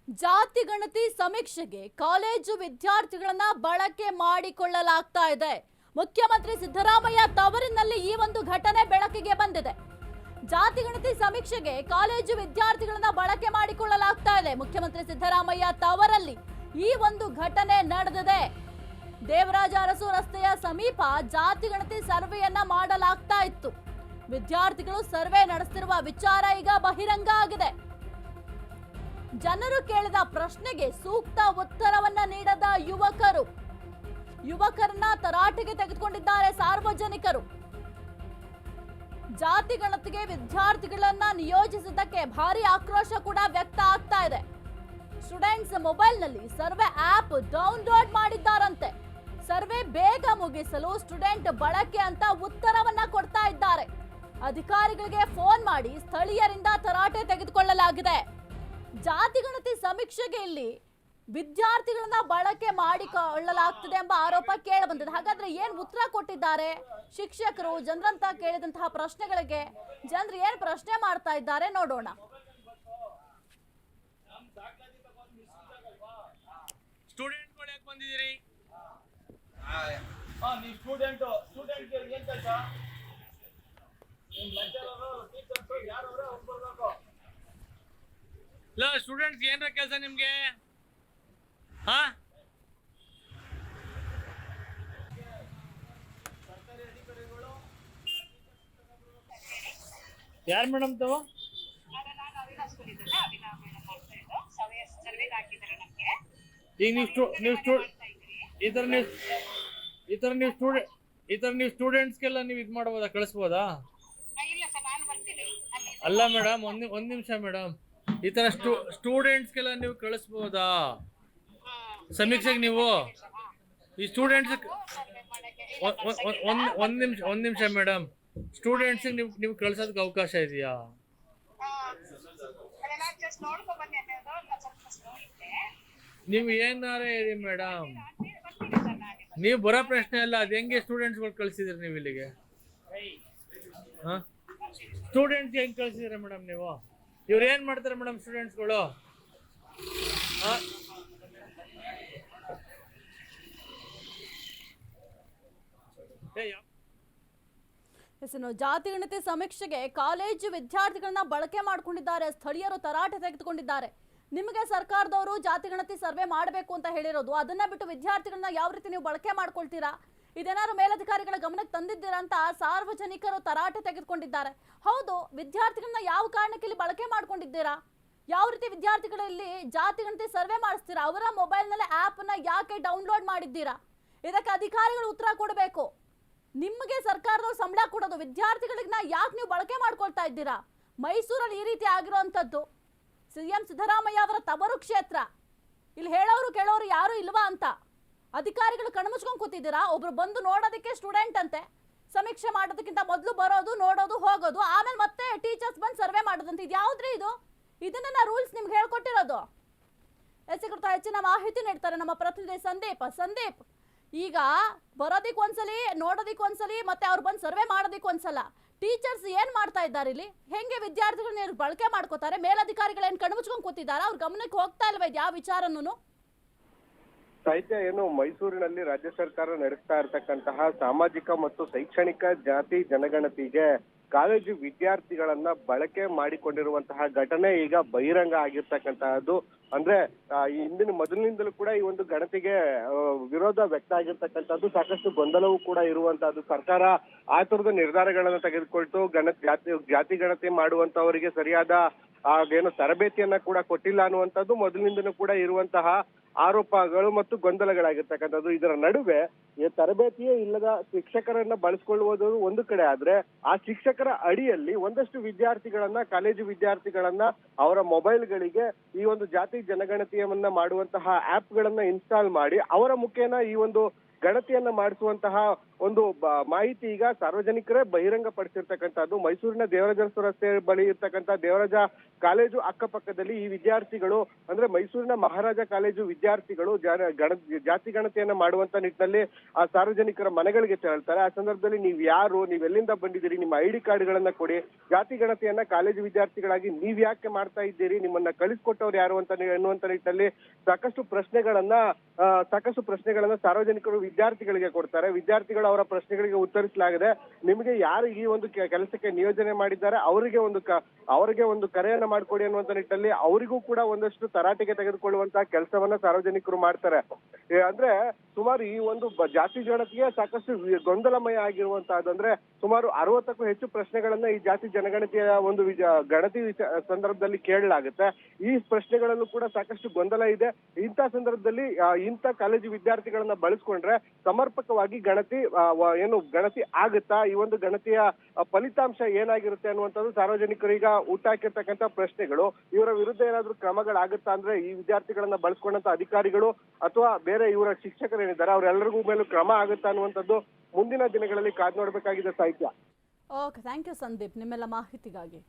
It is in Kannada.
ಜಾತಿ ಗಣತಿ ಸಮೀಕ್ಷೆಗೆ ಕಾಲೇಜು ವಿದ್ಯಾರ್ಥಿಗಳನ್ನ ಬಳಕೆ ಮಾಡಿಕೊಳ್ಳಲಾಗ್ತಾ ಇದೆ. ಮುಖ್ಯಮಂತ್ರಿ ಸಿದ್ದರಾಮಯ್ಯ ತವರಿನಲ್ಲಿ ಈ ಒಂದು ಘಟನೆ ಬೆಳಕಿಗೆ ಬಂದಿದೆ. ಜಾತಿ ಗಣತಿ ಸಮೀಕ್ಷೆಗೆ ಕಾಲೇಜು ವಿದ್ಯಾರ್ಥಿಗಳನ್ನ ಬಳಕೆ ಮಾಡಿಕೊಳ್ಳಲಾಗ್ತಾ ಇದೆ. ಮುಖ್ಯಮಂತ್ರಿ ಸಿದ್ದರಾಮಯ್ಯ ತವರಲ್ಲಿ ಈ ಒಂದು ಘಟನೆ ನಡೆದಿದೆ. ದೇವರಾಜ ಅರಸು ರಸ್ತೆಯ ಸಮೀಪ ಜಾತಿ ಗಣತಿ ಸರ್ವೆಯನ್ನ ಮಾಡಲಾಗ್ತಾ ಇತ್ತು. ವಿದ್ಯಾರ್ಥಿಗಳು ಸರ್ವೆ ನಡೆಸುತ್ತಿರುವ ವಿಚಾರ ಈಗ ಬಹಿರಂಗ ಆಗಿದೆ. ಜನರು ಕೇಳಿದ ಪ್ರಶ್ನೆಗೆ ಸೂಕ್ತ ಉತ್ತರವನ್ನ ನೀಡದ ಯುವಕರನ್ನ ತರಾಟೆಗೆ ತೆಗೆದುಕೊಂಡಿದ್ದಾರೆ ಸಾರ್ವಜನಿಕರು. ಜಾತಿ ಗಣತಿಗೆ ವಿದ್ಯಾರ್ಥಿಗಳನ್ನ ನಿಯೋಜಿಸಿದ್ದಕ್ಕೆ ಭಾರಿ ಆಕ್ರೋಶ ಕೂಡ ವ್ಯಕ್ತ ಆಗ್ತಾ ಇದೆ. ಸ್ಟೂಡೆಂಟ್ಸ್ ಮೊಬೈಲ್ ನಲ್ಲಿ ಸರ್ವೆ ಆಪ್ ಡೌನ್ಲೋಡ್ ಮಾಡಿದ್ದಾರಂತೆ. ಸರ್ವೆ ಬೇಗ ಮುಗಿಸಲು ಸ್ಟೂಡೆಂಟ್ ಬಳಕೆ ಅಂತ ಉತ್ತರವನ್ನ ಕೊಡ್ತಾ ಇದ್ದಾರೆ. ಅಧಿಕಾರಿಗಳಿಗೆ ಫೋನ್ ಮಾಡಿ ಸ್ಥಳೀಯರಿಂದ ತರಾಟೆ ತೆಗೆದುಕೊಳ್ಳಲಾಗಿದೆ. ಜಾತಿ ಗಣತಿ ಸಮೀಕ್ಷೆಗೆ ಇಲ್ಲಿ ವಿದ್ಯಾರ್ಥಿಗಳನ್ನ ಬಳಕೆ ಮಾಡಿಕೊಳ್ಳಲಾಗ್ತದೆ ಎಂಬ ಆರೋಪ ಕೇಳಿ ಬಂದಿದೆ. ಹಾಗಾದ್ರೆ ಏನ್ ಉತ್ತರ ಕೊಟ್ಟಿದ್ದಾರೆ ಶಿಕ್ಷಕರು ಜನರಂತ ಕೇಳಿದಂತಹ ಪ್ರಶ್ನೆಗಳಿಗೆ? ಜನರು ಏನ್ ಪ್ರಶ್ನೆ ಮಾಡ್ತಾ ಇದ್ದಾರೆ ನೋಡೋಣ. ಸ್ಟೂಡೆಂಟ್ಗಳು ಯಾಕೆ ಬಂದಿದ್ದೀರಿ? ನೀವು ಸ್ಟೂಡೆಂಟ್ ಏನ್ ಕೆಲಸ? ಇಲ್ಲ, ಸ್ಟೂಡೆಂಟ್ಸ್ ಏನ್ರ ಕೆಲಸ ನಿಮ್ಗೆ? ಹಾ, ಯಾರು ಮೇಡಮ್ ತಾವು? ಈಗ ನೀವು ಸ್ಟೂಡೆಂಟ್ಸ್ಗೆಲ್ಲ ನೀವು ಇದು ಮಾಡ್ಬೋದಾ, ಕಳಿಸ್ಬೋದಾ? ಅಲ್ಲ ಮೇಡಮ್, ಒಂದ್ ನಿಮಿಷ ಮೇಡಮ್, ಈ ತರ ಸ್ಟೂಡೆಂಟ್ಸ್ಗೆಲ್ಲ ನೀವು ಕಳಿಸ್ಬೋದಾ ಸಮೀಕ್ಷೆಗೆ? ನೀವು ಈ ಸ್ಟೂಡೆಂಟ್ಸ್ ಒಂದ್ ನಿಮಿಷ ಮೇಡಮ್, ಸ್ಟೂಡೆಂಟ್ಸ್ ನೀವು ಕಳ್ಸೋದಕ್ಕೆ ಅವಕಾಶ ಇದೆಯಾ? ನೀವು ಏನಾರ ಹೇಳಿ ಮೇಡಮ್, ನೀವು ಬರೋ ಪ್ರಶ್ನೆ ಅಲ್ಲ. ಅದು ಹೆಂಗೆ ಸ್ಟೂಡೆಂಟ್ಸ್ಗಳು ಕಳ್ಸಿದ್ರಿ ನೀವು ಇಲ್ಲಿಗೆ? ಹಾ, ಸ್ಟೂಡೆಂಟ್ಸ್ ಹೆಂಗ್ ಕಳ್ಸಿದ್ರಿ ಮೇಡಮ್ ನೀವು? ಇವ್ರು ಏನ್ ಮಾಡ್ತಾರೆ ಮೇಡಮ್ ಸ್ಟೂಡೆಂಟ್ಸ್ಗಳು? ಜಾತಿ ಗಣತಿ ಸಮೀಕ್ಷೆಗೆ ಕಾಲೇಜು ವಿದ್ಯಾರ್ಥಿಗಳನ್ನ ಬಳಕೆ ಮಾಡಿಕೊಂಡಿದ್ದಾರೆ. ಸ್ಥಳೀಯರು ತರಾಟೆ ತೆಗೆದುಕೊಂಡಿದ್ದಾರೆ. ನಿಮಗೆ ಸರ್ಕಾರದವರು ಜಾತಿ ಗಣತಿ ಸರ್ವೆ ಮಾಡಬೇಕು ಅಂತ ಹೇಳಿರೋದು, ಅದನ್ನ ಬಿಟ್ಟು ವಿದ್ಯಾರ್ಥಿಗಳನ್ನ ಯಾವ ರೀತಿ ನೀವು ಬಳಕೆ ಮಾಡ್ಕೊಳ್ತೀರಾ? ಇದೇನಾದ್ರು ಮೇಲಧಿಕಾರಿಗಳ ಗಮನಕ್ಕೆ ತಂದಿದ್ದೀರಾ ಅಂತ ಸಾರ್ವಜನಿಕರು ತರಾಟೆ ತೆಗೆದುಕೊಂಡಿದ್ದಾರೆ. ಹೌದು, ವಿದ್ಯಾರ್ಥಿಗಳನ್ನ ಯಾವ ಕಾರಣಕ್ಕೆ ಇಲ್ಲಿ ಬಳಕೆ ಮಾಡ್ಕೊಂಡಿದ್ದೀರಾ? ಯಾವ ರೀತಿ ವಿದ್ಯಾರ್ಥಿಗಳಲ್ಲಿ ಜಾತಿ ಗಣತಿ ಸರ್ವೆ ಮಾಡಿಸ್ತೀರಾ? ಅವರ ಮೊಬೈಲ್ನಲ್ಲಿ ಆ್ಯಪನ್ನು ಯಾಕೆ ಡೌನ್ಲೋಡ್ ಮಾಡಿದ್ದೀರಾ? ಇದಕ್ಕೆ ಅಧಿಕಾರಿಗಳು ಉತ್ತರ ಕೊಡಬೇಕು. ನಿಮಗೆ ಸರ್ಕಾರದವ್ರು ಸಂಬಳ ಕೊಡೋದು, ವಿದ್ಯಾರ್ಥಿಗಳಿಗನ್ನ ಯಾಕೆ ನೀವು ಬಳಕೆ ಮಾಡ್ಕೊಳ್ತಾ ಇದ್ದೀರಾ? ಮೈಸೂರಲ್ಲಿ ಈ ರೀತಿ ಆಗಿರೋವಂಥದ್ದು ಸಿಎಂ ಸಿದ್ದರಾಮಯ್ಯ ಅವರ ತವರು ಕ್ಷೇತ್ರ. ಇಲ್ಲಿ ಹೇಳೋರು ಕೇಳೋರು ಯಾರು ಇಲ್ವಾ ಅಂತ ಅಧಿಕಾರಿಗಳು ಕಣ್ಮುಚ್ಕೊಂಡು ಕೂತಿದ್ದೀರಾ? ಒಬ್ರು ಬಂದು ನೋಡೋದಕ್ಕೆ ಸ್ಟೂಡೆಂಟ್ ಅಂತೆ, ಸಮೀಕ್ಷೆ ಮಾಡೋದಕ್ಕಿಂತ ಮೊದಲು ಬರೋದು, ನೋಡೋದು, ಹೋಗೋದು, ಆಮೇಲೆ ಮತ್ತೆ ಟೀಚರ್ಸ್ ಬಂದು ಸರ್ವೆ ಮಾಡೋದಂತೆ. ಇದು ಯಾವ್ದ್ರಿ ಇದು? ಇದನ್ನ ರೂಲ್ಸ್ ನಿಮ್ಗೆ ಹೇಳ್ಕೊಟ್ಟಿರೋದು? ಕುರಿತು ಹೆಚ್ಚಿನ ಮಾಹಿತಿ ನೀಡ್ತಾರೆ ನಮ್ಮ ಪ್ರತಿನಿಧಿ ಸಂದೀಪ್. ಈಗ ಬರೋದಿಕ್ ಒಂದ್ಸಲಿ, ನೋಡೋದಿಕ್ ಒಂದ್ಸಲಿ, ಮತ್ತೆ ಅವ್ರು ಬಂದು ಸರ್ವೆ ಮಾಡೋದಿಕ್ ಒಂದ್ಸಲ. ಟೀಚರ್ಸ್ ಏನ್ ಮಾಡ್ತಾ ಇದ್ದಾರೆ ಇಲ್ಲಿ? ಹೆಂಗೆ ವಿದ್ಯಾರ್ಥಿಗಳನ್ನ ಬಳಕೆ ಮಾಡ್ಕೋತಾರೆ? ಮೇಲಧಿಕಾರಿಗಳು ಏನ್ ಕಣ್ಮುಚ್ಕೊಂಡು ಕೂತಿದ್ದಾರೆ? ಅವ್ರ ಗಮನಕ್ಕೆ ಹೋಗ್ತಾ ಇಲ್ವಾ ಇದು ಯಾವ ವಿಚಾರನೂ? ಸಾಹಿತ್ಯ ಏನು ಮೈಸೂರಿನಲ್ಲಿ ರಾಜ್ಯ ಸರ್ಕಾರ ನಡೆಸ್ತಾ ಇರತಕ್ಕಂತಹ ಸಾಮಾಜಿಕ ಮತ್ತು ಶೈಕ್ಷಣಿಕ ಜಾತಿ ಜನಗಣತಿಗೆ ಕಾಲೇಜು ವಿದ್ಯಾರ್ಥಿಗಳನ್ನ ಬಳಕೆ ಮಾಡಿಕೊಂಡಿರುವಂತಹ ಘಟನೆ ಈಗ ಬಹಿರಂಗ ಆಗಿರ್ತಕ್ಕಂತಹದ್ದು. ಅಂದ್ರೆ ಹಿಂದಿನ ಮೊದಲಿನಿಂದಲೂ ಕೂಡ ಈ ಒಂದು ಗಣತಿಗೆ ವಿರೋಧ ವ್ಯಕ್ತ ಆಗಿರ್ತಕ್ಕಂಥದ್ದು, ಸಾಕಷ್ಟು ಗೊಂದಲವೂ ಕೂಡ ಇರುವಂತಹದ್ದು. ಸರ್ಕಾರ ಆತುರದ ನಿರ್ಧಾರಗಳನ್ನು ತೆಗೆದುಕೊಳ್ತು. ಜಾತಿ ಗಣತಿ ಮಾಡುವಂತವರಿಗೆ ಸರಿಯಾದ ಏನು ತರಬೇತಿಯನ್ನ ಕೂಡ ಕೊಟ್ಟಿಲ್ಲ ಅನ್ನುವಂಥದ್ದು ಮೊದಲಿನಿಂದನೂ ಕೂಡ ಇರುವಂತಹ ಆರೋಪಗಳು ಮತ್ತು ಗೊಂದಲಗಳಾಗಿರ್ತಕ್ಕಂಥದ್ದು. ಇದರ ನಡುವೆ ತರಬೇತಿಯೇ ಇಲ್ಲದ ಶಿಕ್ಷಕರನ್ನ ಬಳಸ್ಕೊಳ್ಳುವುದು ಒಂದು ಕಡೆ ಆದ್ರೆ, ಆ ಶಿಕ್ಷಕರ ಅಡಿಯಲ್ಲಿ ಒಂದಷ್ಟು ವಿದ್ಯಾರ್ಥಿಗಳನ್ನ, ಕಾಲೇಜು ವಿದ್ಯಾರ್ಥಿಗಳನ್ನ ಅವರ ಮೊಬೈಲ್ಗಳಿಗೆ ಈ ಒಂದು ಜಾತಿ ಜನಗಣತಿಯನ್ನ ಮಾಡುವಂತಹ ಆಪ್ ಗಳನ್ನ ಇನ್ಸ್ಟಾಲ್ ಮಾಡಿ ಅವರ ಮುಖೇನ ಈ ಒಂದು ಗಣತಿಯನ್ನ ಮಾಡಿಸುವಂತಹ ಒಂದು ಮಾಹಿತಿ ಈಗ ಸಾರ್ವಜನಿಕರೇ ಬಹಿರಂಗ ಪಡಿಸಿರ್ತಕ್ಕಂಥದ್ದು. ಮೈಸೂರಿನ ದೇವರಾಜ ರಸ್ತೆ ಬಳಿ ಇರ್ತಕ್ಕಂಥ ದೇವರಾಜ ಕಾಲೇಜು ಅಕ್ಕಪಕ್ಕದಲ್ಲಿ ಈ ವಿದ್ಯಾರ್ಥಿಗಳು ಅಂದ್ರೆ ಮೈಸೂರಿನ ಮಹಾರಾಜ ಕಾಲೇಜು ವಿದ್ಯಾರ್ಥಿಗಳು ಜಾತಿ ಗಣತಿಯನ್ನ ಮಾಡುವಂತ ನಿಟ್ಟಿನಲ್ಲಿ ಆ ಸಾರ್ವಜನಿಕರ ಮನೆಗಳಿಗೆ ತೆರಳ್ತಾರೆ. ಆ ಸಂದರ್ಭದಲ್ಲಿ ನೀವ್ ಯಾರು, ನೀವ್ ಎಲ್ಲಿಂದ ಬಂದಿದ್ದೀರಿ, ನಿಮ್ಮ ID ಕಾರ್ಡ್ಗಳನ್ನ ಕೊಡಿ, ಜಾತಿ ಗಣತಿಯನ್ನ ಕಾಲೇಜು ವಿದ್ಯಾರ್ಥಿಗಳಾಗಿ ನೀವ್ ಯಾಕೆ ಮಾಡ್ತಾ ಇದ್ದೀರಿ, ನಿಮ್ಮನ್ನ ಕಳಿಸ್ಕೊಟ್ಟವ್ರು ಯಾರು ಅಂತ ಎನ್ನುವಂತ ನಿಟ್ಟಿನಲ್ಲಿ ಸಾಕಷ್ಟು ಪ್ರಶ್ನೆಗಳನ್ನ ಸಾರ್ವಜನಿಕರು ವಿದ್ಯಾರ್ಥಿಗಳಿಗೆ ಕೊಡ್ತಾರೆ. ವಿದ್ಯಾರ್ಥಿಗಳು ಅವರ ಪ್ರಶ್ನೆಗಳಿಗೆ ಉತ್ತರಿಸಲಾಗಿದೆ. ನಿಮಗೆ ಯಾರು ಈ ಒಂದು ಕೆಲಸಕ್ಕೆ ನಿಯೋಜನೆ ಮಾಡಿದ್ದಾರೆ ಅವರಿಗೆ ಒಂದು ಕರೆಯನ್ನ ಮಾಡ್ಕೊಡಿ ಅನ್ನುವಂತ ನಿಟ್ಟಿನಲ್ಲಿ ಅವರಿಗೂ ಕೂಡ ಒಂದಷ್ಟು ತರಾಟೆಗೆ ತೆಗೆದುಕೊಳ್ಳುವಂತಹ ಕೆಲಸವನ್ನ ಸಾರ್ವಜನಿಕರು ಮಾಡ್ತಾರೆ. ಅಂದ್ರೆ ಸುಮಾರು ಈ ಒಂದು ಜಾತಿ ಗಣತಿಗೆ ಸಾಕಷ್ಟು ಗೊಂದಲಮಯ ಆಗಿರುವಂತಹದ್ದು. ಅಂದ್ರೆ ಸುಮಾರು 60ಕ್ಕೂ ಹೆಚ್ಚು ಪ್ರಶ್ನೆಗಳನ್ನ ಈ ಜಾತಿ ಜನಗಣತಿಯ ಒಂದು ಗಣತಿ ಸಂದರ್ಭದಲ್ಲಿ ಕೇಳಲಾಗುತ್ತೆ. ಈ ಪ್ರಶ್ನೆಗಳಲ್ಲೂ ಕೂಡ ಸಾಕಷ್ಟು ಗೊಂದಲ ಇದೆ. ಇಂಥ ಸಂದರ್ಭದಲ್ಲಿ ಇಂಥ ಕಾಲೇಜು ವಿದ್ಯಾರ್ಥಿಗಳನ್ನ ಬಳಸ್ಕೊಂಡ್ರೆ ಸಮರ್ಪಕವಾಗಿ ಗಣತಿ ಆಗುತ್ತಾ, ಈ ಒಂದು ಗಣತಿಯ ಫಲಿತಾಂಶ ಏನಾಗಿರುತ್ತೆ ಅನ್ನುವಂಥದ್ದು ಸಾರ್ವಜನಿಕರು ಈಗ ಹುಟ್ಟಾಕಿರ್ತಕ್ಕಂಥ ಪ್ರಶ್ನೆಗಳು. ಇವರ ವಿರುದ್ಧ ಏನಾದ್ರೂ ಕ್ರಮಗಳಾಗುತ್ತಾ ಅಂದ್ರೆ ಈ ವಿದ್ಯಾರ್ಥಿಗಳನ್ನ ಬಳಸ್ಕೊಂಡಂತ ಅಧಿಕಾರಿಗಳು ಅಥವಾ ಬೇರೆ ಇವರ ಶಿಕ್ಷಕರೇನಿದ್ದಾರೆ ಅವರೆಲ್ಲರಿಗೂ ಮೇಲೂ ಕ್ರಮ ಆಗುತ್ತಾ ಅನ್ನುವಂಥದ್ದು ಮುಂದಿನ ದಿನಗಳಲ್ಲಿ ಕಾದ್ ನೋಡ್ಬೇಕಾಗಿದೆ ಸಾಹಿತ್ಯ. ಓಕೆ, ಥ್ಯಾಂಕ್ ಯು ಸಂದೀಪ್ ನಿಮ್ಮೆಲ್ಲ ಮಾಹಿತಿಗಾಗಿ.